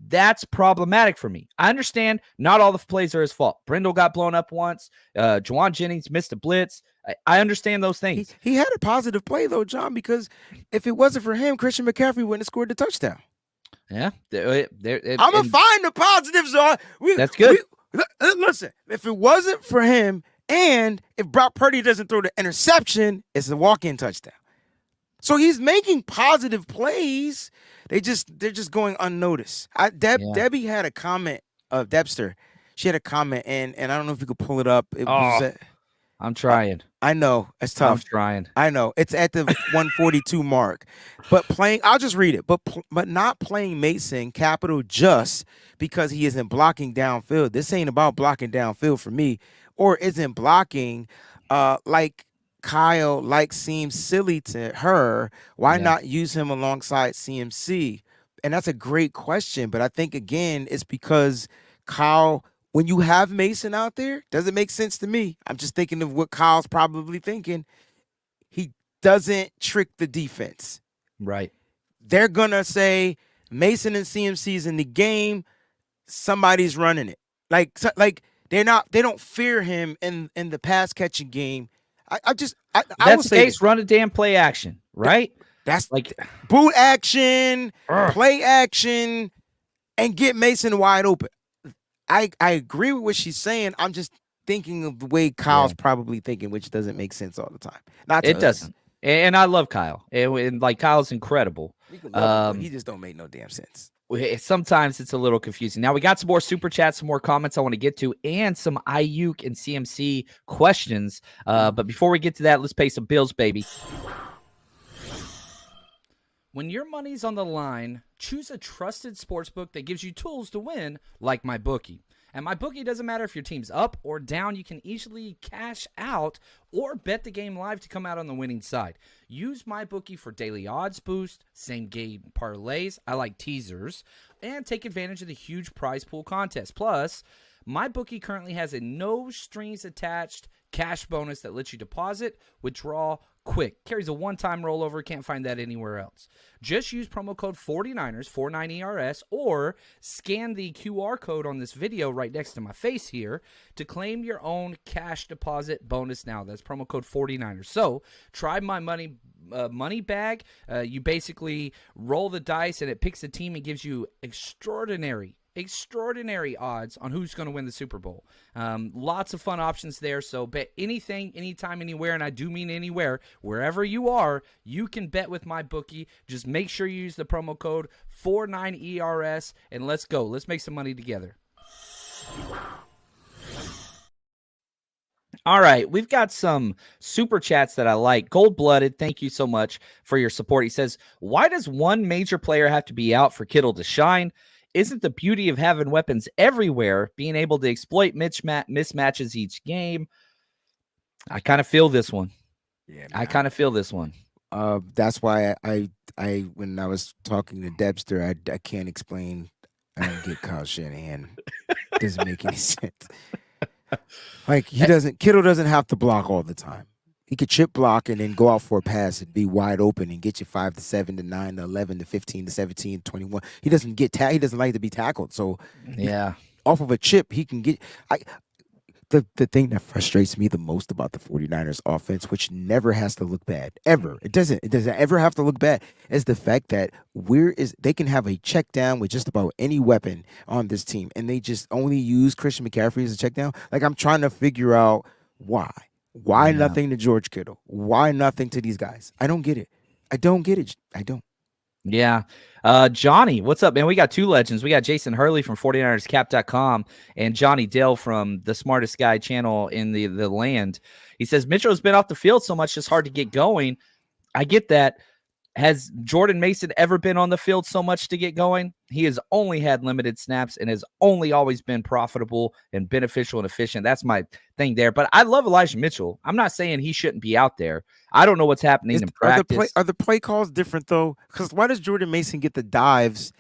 that's problematic for me. I understand not all the plays are his fault. Brindle got blown up once. Jawan Jennings missed a blitz. I understand those things. He had a positive play, though, John, because if it wasn't for him, Christian McCaffrey wouldn't have scored the touchdown. Yeah. I'm going to find the positives on. That's good. Listen, if it wasn't for him and if Brock Purdy doesn't throw the interception, it's a walk-in touchdown. So he's making positive plays. They're just going unnoticed. Debbie had a comment of Debster. She had a comment, and I don't know if you could pull it up. I'm trying. I know it's tough. I'm trying. I know it's at the 142 mark, but I'll just read it. But not playing Mason capital just because he isn't blocking downfield. This ain't about blocking downfield for me, or isn't blocking like Kyle seems silly to her. Why not use him alongside CMC? And that's a great question. But I think, again, it's because Kyle, when you have Mason out there, doesn't make sense to me. I'm just thinking of what Kyle's probably thinking. He doesn't trick the defense. Right. They're going to say Mason and CMC's in the game. Somebody's running it. They don't fear him in the pass catching game. That's the case. Run a damn play action, right? That's boot action, play action, and get Mason wide open. I agree with what she's saying. I'm just thinking of the way Kyle's probably thinking, which doesn't make sense all the time. It doesn't. And I love Kyle. And Kyle's incredible. He just don't make no damn sense. Sometimes it's a little confusing. Now we got some more super chats, some more comments I want to get to, and some Aiyuk and CMC questions. But before we get to that, let's pay some bills, baby. When your money's on the line, choose a trusted sportsbook that gives you tools to win, like MyBookie. And MyBookie doesn't matter if your team's up or down. You can easily cash out or bet the game live to come out on the winning side. Use MyBookie for daily odds boost, same game parlays, I like teasers, and take advantage of the huge prize pool contest. Plus, MyBookie currently has a no strings attached cash bonus that lets you deposit, withdraw quick. Carries a one-time rollover. Can't find that anywhere else. Just use promo code 49ers, 49ERS, or scan the QR code on this video right next to my face here to claim your own cash deposit bonus now. That's promo code 49ers. So try my money bag. You basically roll the dice and it picks a team and gives you extraordinary odds on who's going to win the Super Bowl. Lots of fun options there. So bet anything, anytime, anywhere, and I do mean anywhere, wherever you are, you can bet with MyBookie. Just make sure you use the promo code 49ERS, and let's go. Let's make some money together. All right, we've got some super chats that I like. Gold-blooded, thank you so much for your support. He says, why does one major player have to be out for Kittle to shine? Isn't the beauty of having weapons everywhere, being able to exploit mismatches each game? I kind of feel this one. Yeah, man. I kind of feel this one. That's why I when I was talking to Debster, I can't explain. I don't get Kyle Shanahan. Doesn't make any sense. Like Kittle doesn't have to block all the time. He could chip block and then go out for a pass and be wide open and get you 5 to 7 to 9 to 11 to 15 to 17 to 21. He doesn't he doesn't like to be tackled. So yeah, off of a chip, he can get. The thing that frustrates me the most about the 49ers offense, which never has to look bad, ever. It doesn't ever have to look bad, is the fact that they can have a check down with just about any weapon on this team, and they just only use Christian McCaffrey as a check down. Like, I'm trying to figure out why. Why nothing to George Kittle? Why nothing to these guys? I don't get it. I don't. Yeah. Johnny, what's up, man? We got two legends. We got Jason Hurley from 49erscap.com and Johnny Dale from the Smartest Guy channel in the land. He says, Mitchell's been off the field so much, it's hard to get going. I get that. Has Jordan Mason ever been on the field so much to get going? He has only had limited snaps and has only always been profitable and beneficial and efficient. That's my thing there. But I love Elijah Mitchell. I'm not saying he shouldn't be out there. I don't know what's happening in practice. Are the play calls different though? Because why does Jordan Mason get the dives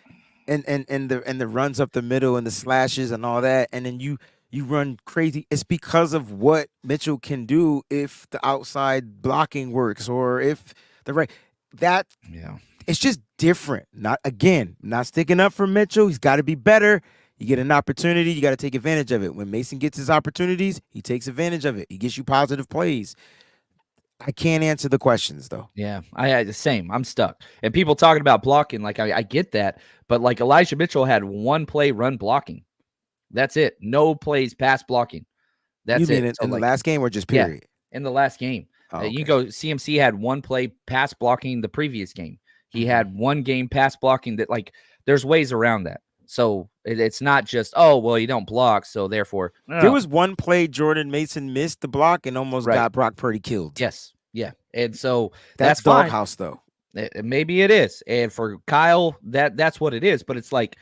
and the runs up the middle and the slashes and all that, and then you run crazy? It's because of what Mitchell can do if the outside blocking works or if the right. It's just different. Not sticking up for Mitchell. He's got to be better. You get an opportunity, you got to take advantage of it. When Mason gets his opportunities, he takes advantage of it. He gets you positive plays. I can't answer the questions though. Yeah, I the same. I'm stuck. And people talking about blocking, like I get that, but like Elijah Mitchell had one play run blocking. That's it. No plays pass blocking. That's you mean it. in the last game or just period? Yeah, in the last game. Oh, okay. You go, CMC had one play pass blocking the previous game. He had one game pass blocking that, like, there's ways around that. So it's not just, oh, well, you don't block, so therefore. No. There was one play Jordan Mason missed the block and almost got Brock Purdy killed. Yes. Yeah. And so that's doghouse, though. Maybe it is. And for Kyle, that's what it is. But it's like,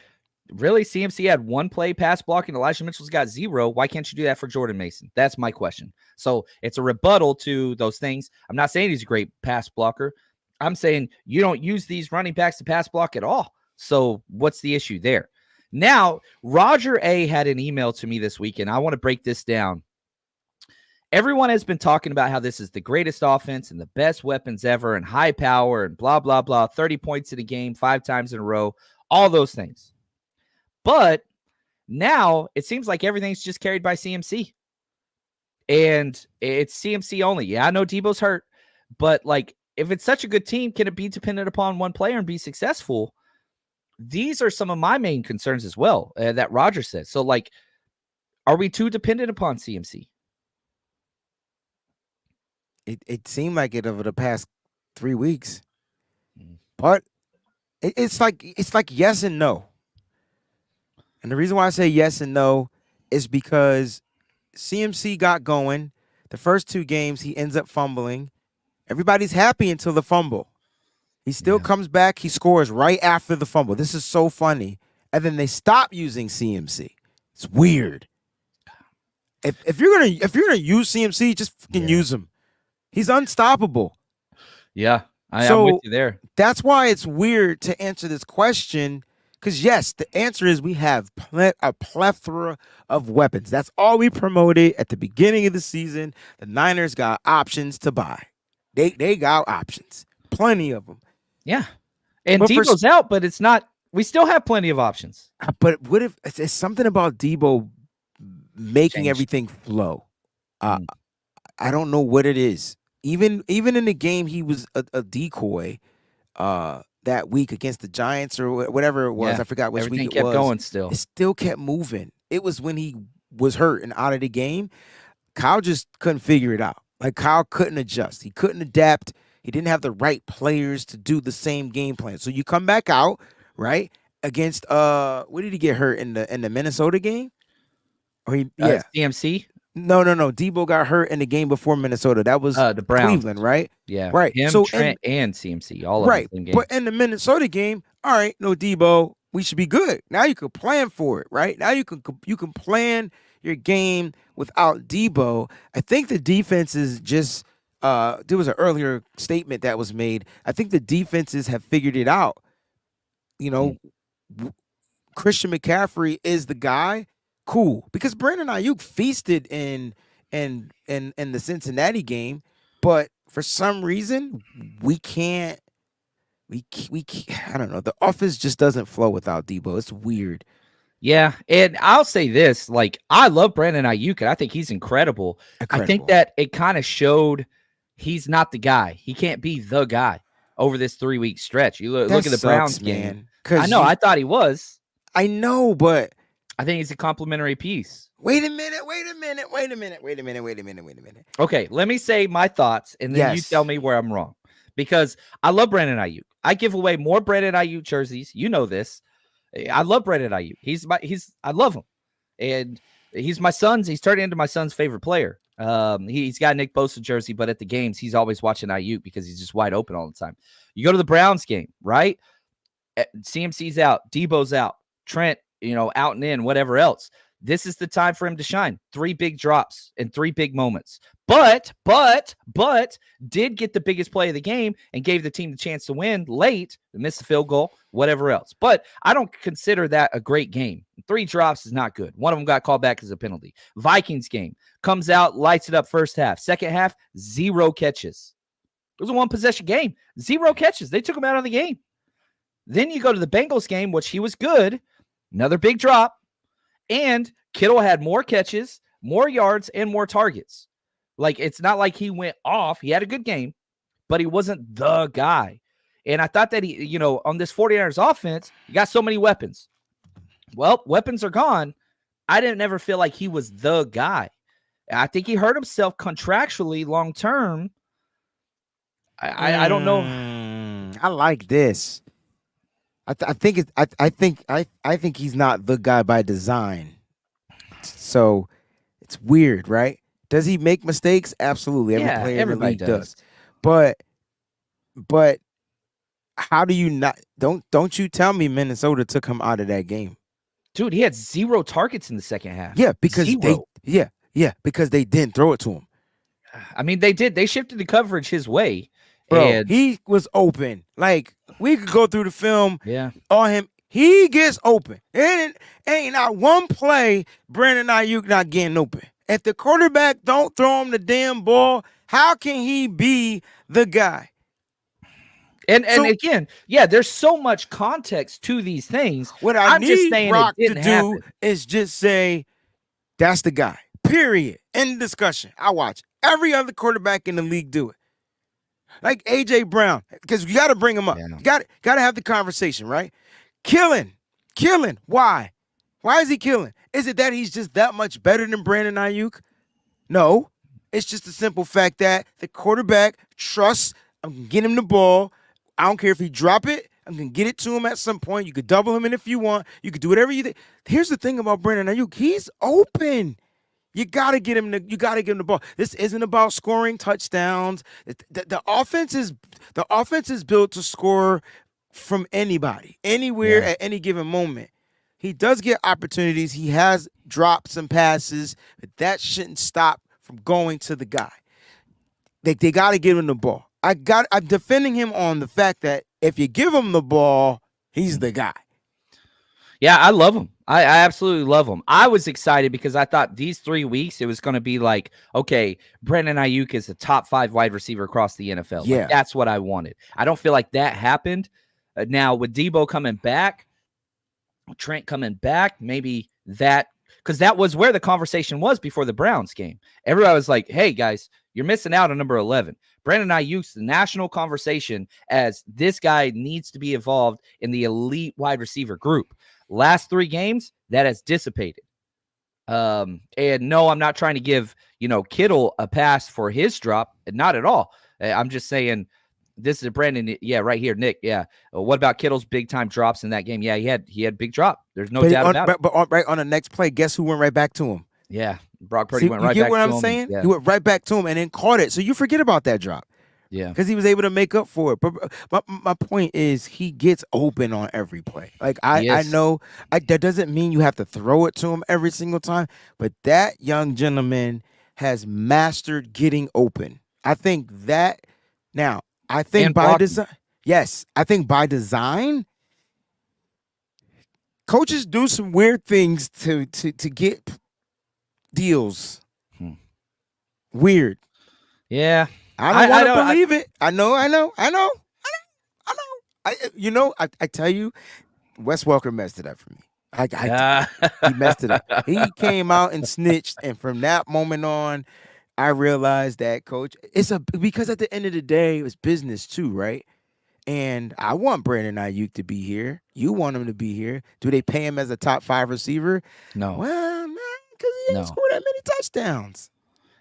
really, CMC had one play pass blocking. Elijah Mitchell's got 0. Why can't you do that for Jordan Mason? That's my question. So it's a rebuttal to those things. I'm not saying he's a great pass blocker. I'm saying you don't use these running backs to pass block at all. So what's the issue there? Now, Roger A. had an email to me this week, and I want to break this down. Everyone has been talking about how this is the greatest offense and the best weapons ever and high power and blah, blah, blah, 30 points in a game, 5 times in a row, all those things. But now it seems like everything's just carried by CMC. And it's CMC only. Yeah, I know Debo's hurt, but like, if it's such a good team, can it be dependent upon one player and be successful? These are some of my main concerns as well that Roger says. So, like, are we too dependent upon CMC? It seemed like it over the past 3 weeks, but it's like yes and no. And the reason why I say yes and no is because CMC got going. The first 2 games, he ends up fumbling. Everybody's happy until the fumble. He still comes back. He scores right after the fumble. This is so funny. And then they stop using CMC. It's weird. If you're gonna use CMC, just fucking use him. He's unstoppable. Yeah, I'm with you there. That's why it's weird to answer this question, Because yes, the answer is we have a plethora of weapons. That's all we promoted at the beginning of the season. The Niners got options to buy. They got options, plenty of them. Yeah. And But Debo's out, but it's not. We still have plenty of options. But what if it's something about Debo making Change. everything flow? I don't know what it is. Even in the game, he was a decoy. That week against the Giants or whatever it was, Yeah, I forgot which everything week it kept was. going still. It still kept moving. It was when he was hurt and out of the game. Kyle just couldn't figure it out. Like Kyle couldn't adjust. He couldn't adapt. He didn't have the right players to do the same game plan. So you come back out, right? Against where did he get hurt in the Minnesota game? Or CMC? No. Debo got hurt in the game before Minnesota. That was the Browns. Cleveland, right? Yeah. Right. Him, So Trent, and CMC, all of right. the same game. But in the Minnesota game, all right, no Debo, we should be good. Now you can plan for it, right? Now you can plan your game without Debo. I think the defense is just there was an earlier statement that was made. I think the defenses have figured it out. You know, Christian McCaffrey is the guy. Cool, because Brandon Aiyuk feasted in the Cincinnati game, but for some reason we can't. I don't know. The offense just doesn't flow without Debo. It's weird. Yeah, and I'll say this: like, I love Brandon Aiyuk, and I think he's incredible. I think that it kind of showed he's not the guy. He can't be the guy over this 3-week stretch. You look at the Browns game. I know. I thought he was. I know, but I think he's a complimentary piece. Wait a minute. Okay, let me say my thoughts, and then you tell me where I'm wrong. Because I love Brandon Aiyuk. I give away more Brandon Aiyuk jerseys. You know this. I love Brandon Aiyuk. I love him. And he's my son's. He's turned into my son's favorite player. He's got a Nick Bosa jersey, but at the games, he's always watching Aiyuk because he's just wide open all the time. You go to the Browns game, right? CMC's out. Debo's out. Trent, out and in, whatever else. This is the time for him to shine. 3 big drops and 3 big moments. But did get the biggest play of the game and gave the team the chance to win late, missed the field goal, whatever else. But I don't consider that a great game. 3 drops is not good. One of them got called back as a penalty. Vikings game comes out, lights it up first half. Second half, 0 catches. It was a 1-possession game. 0 catches. They took him out of the game. Then you go to the Bengals game, which he was good. Another big drop. And Kittle had more catches, more yards, and more targets. Like, it's not like he went off. He had a good game, but he wasn't the guy. And I thought that he, on this 49ers offense, you got so many weapons. Well, weapons are gone. I didn't ever feel like he was the guy. I think he hurt himself contractually long term. I don't know. I like this. I think he's not the guy by design. So it's weird, right? Does he make mistakes? Absolutely. Every player in the league does. But how do you not? Don't you tell me Minnesota took him out of that game? Dude, he had 0 targets in the second half. Yeah, because because they didn't throw it to him. I mean, they did. They shifted the coverage his way. Bro, he was open. Like, we could go through the film on him. He gets open. And ain't not one play Brandon Aiyuk not getting open. If the quarterback don't throw him the damn ball, how can he be the guy? And again, there's so much context to these things. What I'm just saying Brock to do is just say, that's the guy. Period. End discussion. I watch every other quarterback in the league do it. Like A.J. Brown, because you got to bring him up. Yeah. Got to have the conversation, right? Killing. Why? Why is he killing? Is it that he's just that much better than Brandon Aiyuk? No. It's just the simple fact that the quarterback trusts, I'm going to get him the ball. I don't care if he drop it. I'm going to get it to him at some point. You could double him in if you want. You could do whatever you think. Here's the thing about Brandon Aiyuk. He's open. You gotta get him the ball. This isn't about scoring touchdowns. The offense is built to score from anybody, anywhere, at any given moment. He does get opportunities. He has dropped some passes, but that shouldn't stop from going to the guy. They gotta give him the ball. I'm defending him on the fact that if you give him the ball, he's the guy. Yeah, I love him. I absolutely love him. I was excited because I thought these 3 weeks it was going to be like, okay, Brandon Aiyuk is a top 5 wide receiver across the NFL. Like Yeah. that's what I wanted. I don't feel like that happened. Now with Debo coming back, Trent coming back, maybe that because that was where the conversation was before the Browns game. Everybody was like, hey guys, you're missing out on number 11. Brandon Aiyuk's the national conversation as this guy needs to be involved in the elite wide receiver group. Last 3 games, that has dissipated. And no, I'm not trying to give, Kittle a pass for his drop. Not at all. I'm just saying this is Brandon. Yeah, right here, Nick. Yeah. What about Kittle's big time drops in that game? Yeah, he had big drop. There's no doubt about it. But right on the next play, guess who went right back to him? Yeah. Brock Purdy went right back to him. You get what I'm saying? Yeah. He went right back to him and then caught it. So you forget about that drop. Yeah. Because he was able to make up for it. But my point is he gets open on every play. Like I know that doesn't mean you have to throw it to him every single time, but that young gentleman has mastered getting open. I think by design. Yes, I think by design, coaches do some weird things to get deals. Weird. Yeah. I don't want to believe it. I know. I tell you, Wes Welker messed it up for me. He messed it up. He came out and snitched, and from that moment on, I realized that, coach, because at the end of the day, it's business too, right? And I want Brandon Aiyuk to be here. You want him to be here. Do they pay him as a top 5 receiver? No. Well, man, because he ain't scored that many touchdowns.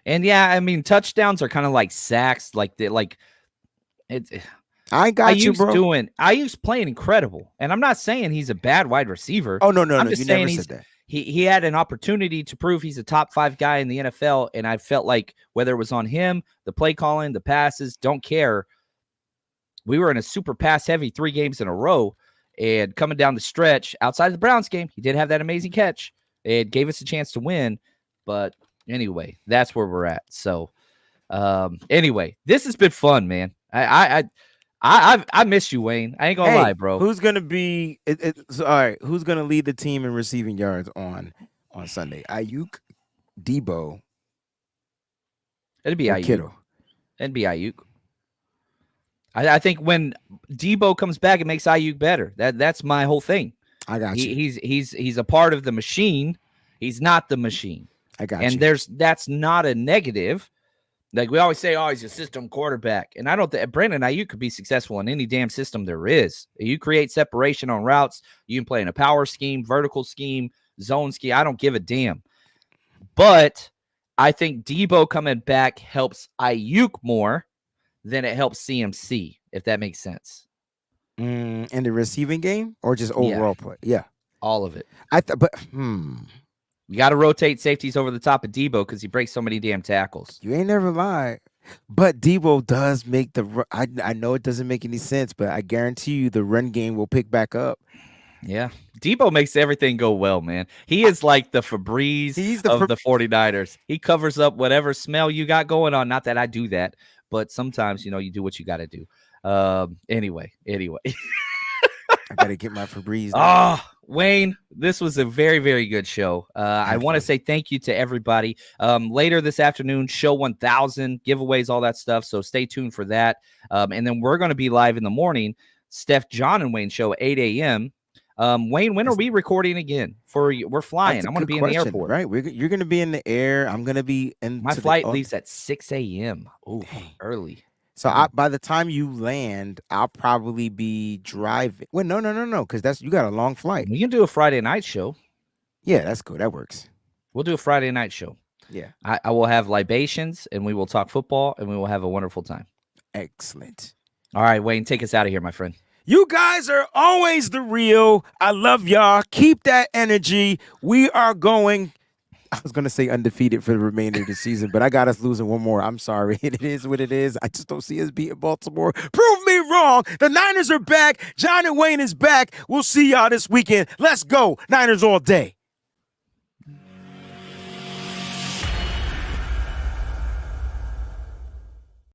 And yeah, I mean, touchdowns are kind of like sacks, I got you, bro. Aiyuk's playing incredible, and I'm not saying he's a bad wide receiver. Oh no, I'm just you saying never said that. He had an opportunity to prove he's a top 5 guy in the NFL, and I felt like whether it was on him, the play calling, the passes, don't care. We were in a super pass heavy 3 games in a row, and coming down the stretch outside of the Browns game, he did have that amazing catch. It gave us a chance to win, but anyway, that's where we're at. So, anyway, this has been fun, man. I miss you, Wayne. I ain't gonna lie, bro. Who's gonna be? All right. Who's gonna lead the team in receiving yards on Sunday? Aiyuk, Debo. It'd be Aiyuk. Kittle. It'd be Aiyuk. I think when Debo comes back, it makes Aiyuk better. That's my whole thing. I got you. He's a part of the machine. He's not the machine. I got you. And that's not a negative. Like we always say, oh, he's a system quarterback. And I don't think Brandon Aiyuk could be successful in any damn system there is. You create separation on routes. You can play in a power scheme, vertical scheme, zone scheme. I don't give a damn. But I think Debo coming back helps Aiyuk more than it helps CMC, if that makes sense. In the receiving game or just overall play? Yeah. All of it. You got to rotate safeties over the top of Debo because he breaks so many damn tackles. You ain't never lied. But Debo does make I know it doesn't make any sense, but I guarantee you the run game will pick back up. Yeah. Debo makes everything go well, man. He is like the Febreze of the 49ers. He covers up whatever smell you got going on. Not that I do that, but sometimes, you do what you got to do. Anyway. I got to get my Febreze. Wayne, this was a very, very good show. I want to say thank you to everybody. Later this afternoon, show 1000, giveaways, all that stuff. So stay tuned for that. And then we're going to be live in the morning. Steph, John, and Wayne show 8 a.m. Wayne, when are we recording again? We're flying. I'm going to be in the airport. Right. You're going to be in the air. I'm going to be in. My flight leaves at 6 a.m. Oh, early. So by the time you land, I'll probably be driving. Well, no, because you got a long flight. We can do a Friday night show. Yeah, that's cool. That works. We'll do a Friday night show. Yeah. I will have libations, and we will talk football, and we will have a wonderful time. Excellent. All right, Wayne, take us out of here, my friend. You guys are always the real. I love y'all. Keep that energy. We are going. I was going to say undefeated for the remainder of the season, but I got us losing one more. I'm sorry. It is what it is. I just don't see us beating Baltimore. Prove me wrong. The Niners are back. John and Wayne is back. We'll see y'all this weekend. Let's go. Niners all day.